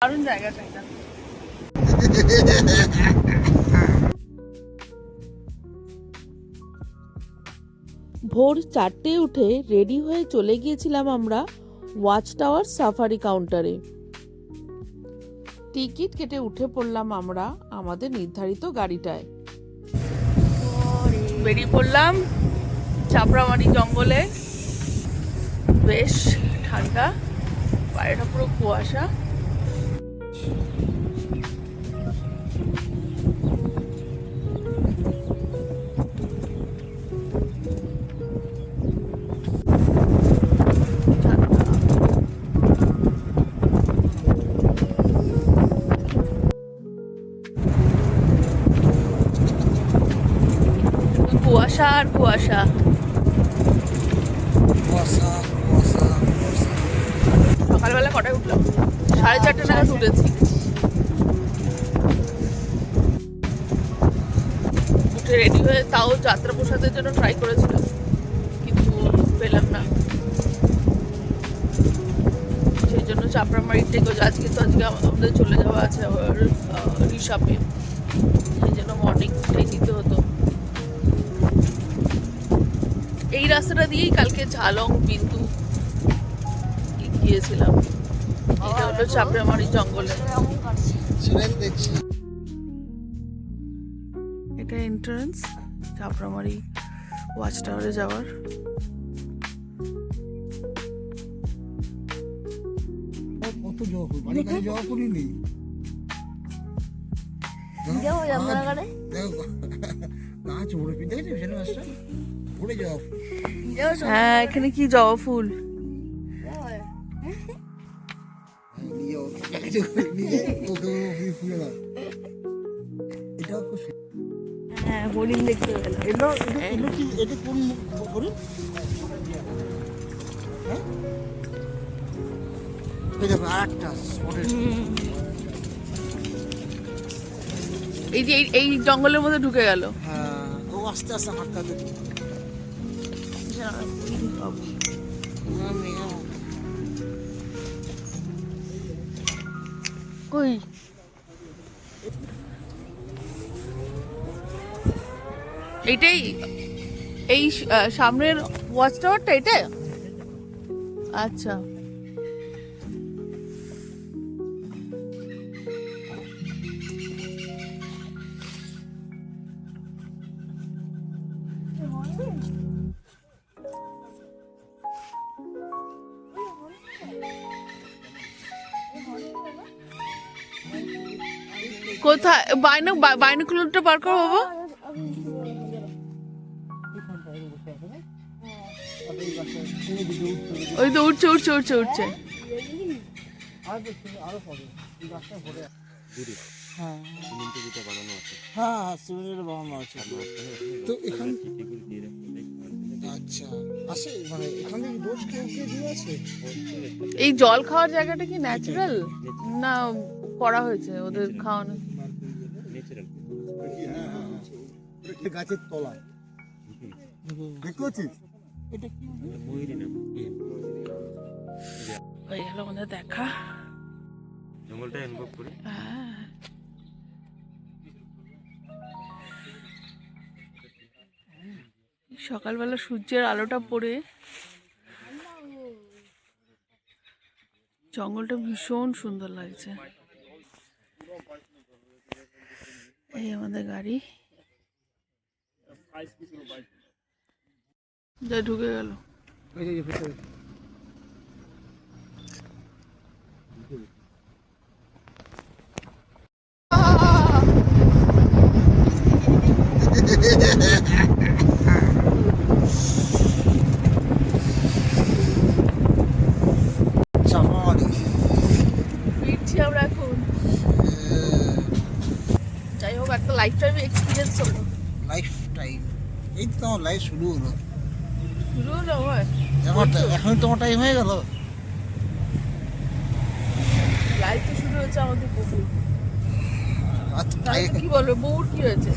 দারুণ জায়গাটা এটা। ভোর 4টে উঠে রেডি হয়ে চলে গিয়েছিলাম আমরা ওয়াচ টাওয়ার সাফারি কাউন্টারে। টিকিট কেটে উঠে পড়লাম আমরা আমাদের নির্ধারিত গাড়িটায়। বেরিয়ে পড়লাম চাপড়ামারি জঙ্গলে। বেশ ঠান্ডা, বাইরেটা পুরো কুয়াশা। কুয়াশা আর কুয়াশা। সকালবেলা কটায় উঠলাম? 4:30 নাগাদ উঠেছি। উঠে রেডি হয়ে তাও যাত্রা প্রসাদের জন্য ট্রাই করেছিলাম, কিন্তু পেলাম না। সেই জন্য চাপড়ামারির থেকে আজকে আমাদের চলে যাওয়া আছে আবার ঋষভে, সেই জন্য মর্নিং উঠেই নিতে হতো। এই রাস্তাটা দিয়েই কালকে ঝালং বিন্দু গিয়েছিলাম। এটা হলো চাপড়ামারি জঙ্গলে। এটা এন্ট্রান্স চাপড়ামারি ওয়াচ টাওয়ারে যাওয়ার। কত জবা ফুল, মানে কাছে জবা ফুলই নেই। গাছ ভরে দেখেছি বিশাল গাছটা ভরে জবা ফুল। হ্যাঁ, এখানে কি জবা ফুল। হ্যাঁ, হরিণ দেখতে পেলাম। এটা কোন হরিণ? এই দেখো আরেকটা স্পটেড। এই যে এই জঙ্গলের মধ্যে ঢুকে গেল। হ্যাঁ, ও আস্তে আস্তে হাঁটতে কই এইটাই, এই সামনের ওয়াচ টাওয়ারটা এটা? আচ্ছা, কোথায় বাইনোকুলারটা বার করো বাবা। ওই তো উঠছে উঠছে উঠছে উঠছে। তো এখানে আচ্ছা আসে, মানে এখানে রোজ কেউ কেউ দিয়ে আছে। এই জল খাওয়ার জায়গাটা কি ন্যাচারাল না করা হয়েছে ওদের খাওয়ানো? গাছের তলায় দেখতে পাচ্ছিস? এটা কি এই হলো আমাদের দেখা। জঙ্গলটা অনুভব করি। হ্যাঁ, সকালবেলা সূর্যের আলোটা পড়ে জঙ্গলটা ভীষণ সুন্দর লাগছে। এই আমাদের গাড়ি যা ঢুকে গেল। ওই যে ভিতরে ফিরছি আমরা এখন। যাই হোক, একটা লাইফ টাইম এক্সপিরিয়েন্স হলো। লাইফ টাইম, এই তো আমার লাইফ শুরু হলো। শুরু হলো হয় এখন তোমার টাইম হয়ে গেল। লাইফ তো শুরু হয়েছে আমাদের বহু। আর তাই কি বলবো, বউর কি হয়েছে?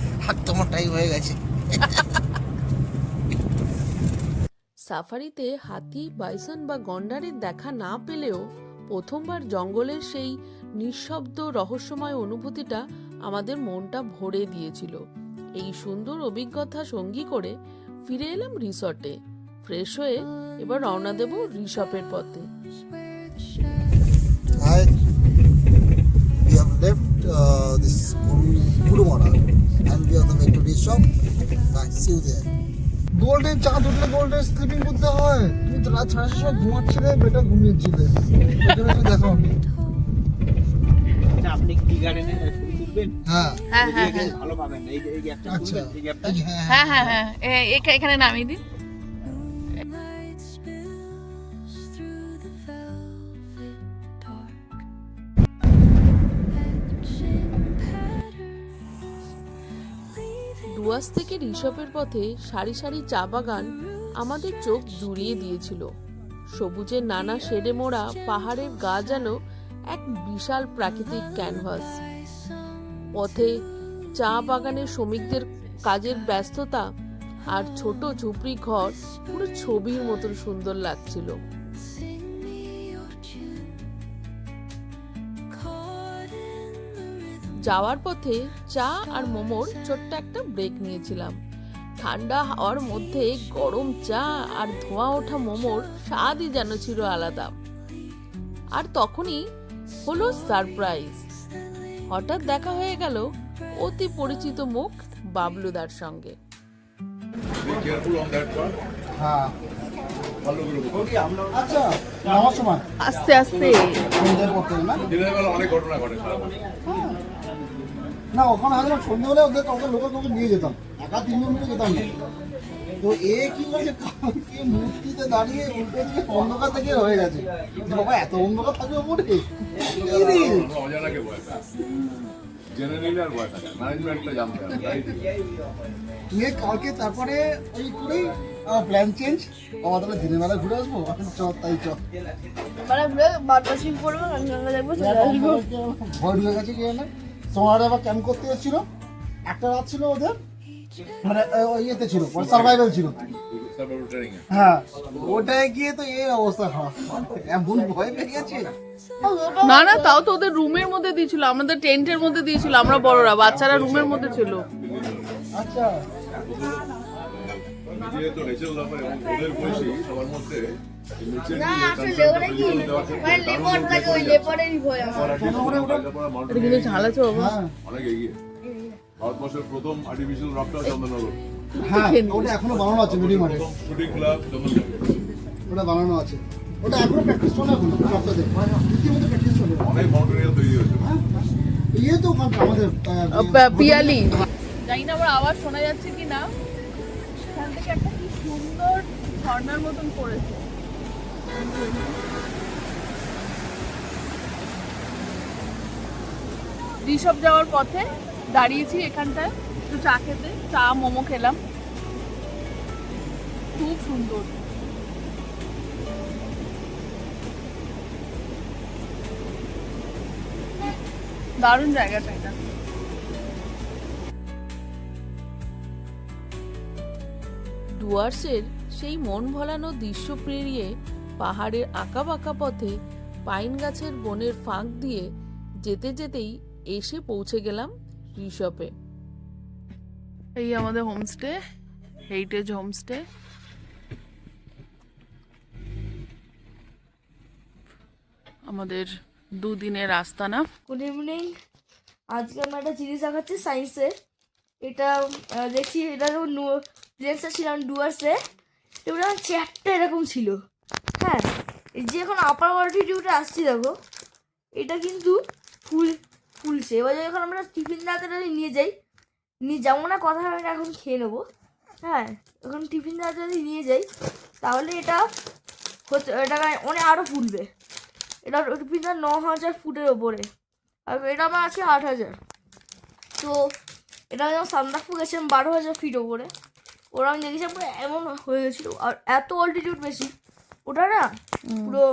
তোমার টাইম হয়ে গেছে। সাফারিতে হাতি, বাইসন বা গন্ডারের দেখা না পেলেও প্রথমবার জঙ্গলের সেই নিঃশব্দ রহস্যময় অনুভূতিটা আমাদের মনটা ভরে দিয়েছিল। এই সুন্দর অভিজ্ঞতা সঙ্গী করে ফিরে এলাম রিসর্টে। ফ্রেশ হয়ে এবার রওনা দেব ঋষভের পথে। Hi, we have left this Kurumara and we are on the way to Rishab. Bye, see you there. Golden চাঁদ উঠলে গোল্ডেন স্লিপিং করতে হয়। তুমি তো রাত 6:30 সময় ঘুমাচ্ছিলে, বেটা ঘুমিয়েছিলে। এখানে তো দেখো আমি। আচ্ছা, আপনি কি গার্ডেনে ছবি তুলবেন? হ্যাঁ হ্যাঁ হ্যাঁ হ্যাঁ ভালো পাবেন। এই যে এই গ্যাপটা আচ্ছা তুলবেন, এই গ্যাপটা। হ্যাঁ হ্যাঁ হ্যাঁ এখানে নামিয়ে দিন। ডুয়ার্স থেকে ঋষভের পথে সারি সারি চা বাগান আমাদের চোখ জুড়িয়ে দিয়েছিল। সবুজের নানা শেডে মোড়া পাহাড়ের গা যেন এক বিশাল প্রাকৃতিক ক্যানভাস। পথে চা বাগানের শ্রমিকদের কাজের ব্যস্ততা আর ছোট ঝুপড়ি ঘর পুরো ছবির মতন সুন্দর লাগছিল। যাওয়ার পথে চা আর মোমোর ছোট্ট একটা ব্রেক নিয়েছিলাম। ঠান্ডা হাওয়ার মধ্যে গরম চা আর ধোঁয়া ওঠা মোমোর স্বাদই যেন ছিল আলাদা। আর তখনই হলো সারপ্রাইজ। হঠাৎ দেখা হয়ে গেল অতি পরিচিত মুখ বাবলুদার সঙ্গে। Be careful on that part. হ্যাঁ ভালো করে বলুন। আচ্ছা নামার সময় আস্তে আস্তে সন্ধ্যের পর থেকে না দিনের বেলা অনেক ঘটনা ঘটে সারা বছর। না ওখানে হয়তো সন্ধ্যে হলে ওদের কাউকে লোকে নিয়ে যেতাম, একা 3 জন মিলে যেতাম না। তো এ কি বলছে, কি মূর্তিতে দাঁড়িয়ে উল্টো দিকে অন্ধকার থেকে হয়ে গেছে। যে বাবা এত অন্ধকার থাকবে ওপরে কি রে? আমরা অজানাকে ভয় পাই। জেনে নিলে আর ভয় থাকে। ম্যানেজমেন্টটা জানতে হবে, তাই তো? নিয়ে কালকে তারপরে ওই করেই প্ল্যান চেঞ্জ। বাবা তাহলে দিনের বেলা ঘুরে আসবো, এখন চ তাই চ। মানে ঘুরে বাদবাসিং করবো, গঙ্গা দেখবো, চলে আসবো। ভয় ঢুকে গেছে কি জানে। সোনারে আবার ক্যাম্প করতে এসেছিল, একটা রাত ছিল ওদের, মানে ইয়েতে ছিল, সার্ভাইভাল ছিল। সার্ভাইভাল ট্রেনিং এ। হ্যাঁ ওটায় গিয়ে তো এই অবস্থা, এমন ভয় পেয়ে গেছে। না না, তাও তো ওদের রুমের মধ্যে দিয়েছিল, আমাদের টেন্টের মধ্যে দিয়েছিল। আমরা বড়রা, বাচ্চারা রুমের মধ্যে ছিল। আচ্ছা নিজে তো ন্যাচারাল ব্যাপার এবং ওদের বয়সী সবার মধ্যে না আসলে ওরা কি মানে লেপার থাকে, ওই লেপারেরই ভয় আমার। এটা কিন্তু ঝাল আছে বাবা। হ্যাঁ অনেক এগিয়ে। ভারতবর্ষের প্রথম আর্টিফিশিয়াল রকটা চন্দননগর। হ্যাঁ ওটা এখনো বানানো আছে রেডিমেডে, প্রথম শুটিং ক্লাব চন্দননগর। ওটা বানানো আছে। ওটা এখনো প্র্যাকটিস চলে, এখনো সপ্তাহে রীতিমতো প্র্যাকটিস চলে। অনেক মাউন্টেনিয়ার তৈরি হয়েছে। ইয়ে তো ওখানটা আমাদের পিয়ালি, জানি না আবার আওয়াজ শোনা যাচ্ছে কি না। এখান থেকে একটা কি সুন্দর ঝর্ণার মতন পড়েছে। ঋষভ যাওয়ার পথে দাঁড়িয়েছি এখানটায় একটু চা খেতে, চা মোমো খেলাম, খুব সুন্দর। দারুণ জায়গাটা এটা। ডুয়ার্সের সেই মন ভোলানো দৃশ্য পেরিয়ে পাহাড়ের আঁকাবাঁকা পথে পাইন গাছের বনের ফাঁক দিয়ে যেতে যেতেই এসে পৌঁছে গেলাম ঋষভে। এই আমাদের হোমস্টে, হেরিটেজ হোমস্টে। আমাদের দুদিনের আস্তানা। Good evening. আজকে আমরা একটা জিনিস দেখাচ্ছি সায়েন্সের। এটা দেখছি, এটা লেন্সটা ছিলাম ডুয়ার্সে, এটা চ্যাপটা এরকম ছিল। হ্যাঁ, এই যে এখন আপার অল্টিটিউডে আসছি দেখো, এটা কিন্তু ফুলছে। এবার যখন আমরা টিফিন দাঁড়াতে নিয়ে যাই, নিয়ে যাবো না কথা হবে না, এখন খেয়ে নেবো। হ্যাঁ, এখন টিফিন দাঁড়াতে যদি নিয়ে যাই তাহলে এটা হচ্ছে, এটা অনেক আরও ফুলবে। এটা টিফিনটা 9,000 ফুটের ওপরে, আর এটা আমার আছে 8,000। তো এটা যেমন সান্দাকফু গেছিলাম 12,000 ফিট ওপরে, ওরা আমি দেখেছিলাম পুরো এমন হয়ে গেছিলো। আর এত অল্টিটিউড বেশি, ওটা না পুরো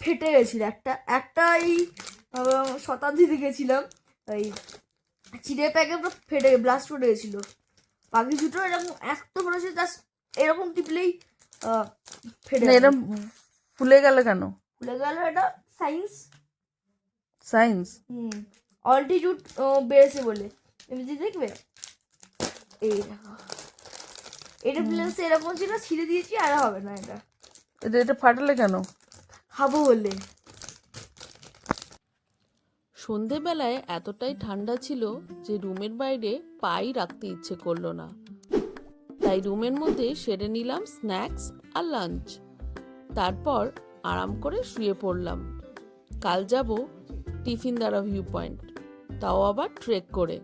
ফেটে গেছিলো। একটা এই শতাব্দীতে গেছিলাম, এই চিড়ে প্যাকে পুরো ফেটে ব্লাস্ট করে গেছিলো। বাকি দুটো এরকম এত বড় ছিল, জাস্ট এরকম টিপলেই ফেটে এরকম ফুলে গেল কেন? খুলে গেল। এটা সায়েন্স, সায়েন্স। অল্টিটিউড বেড়েছে বলে এমনি দেখবে, এই দেখো এটা প্লেন্স এরকম ছিল, ছিঁড়ে দিয়েছি আর হবে না এটা, এটা ফাটালে কেন? খাবো বলে। সন্ধেবেলায় এতটাই ঠান্ডা ছিল যে রুমের বাইরে পাই রাখতে ইচ্ছে করলো না, তাই রুমের মধ্যে সেরে নিলাম স্ন্যাক্স আর লাঞ্চ। তারপর আরাম করে শুয়ে পড়লাম। কাল যাব টিফিন দ্বারা ভিউ পয়েন্ট, তাও আবার ট্রেক করে।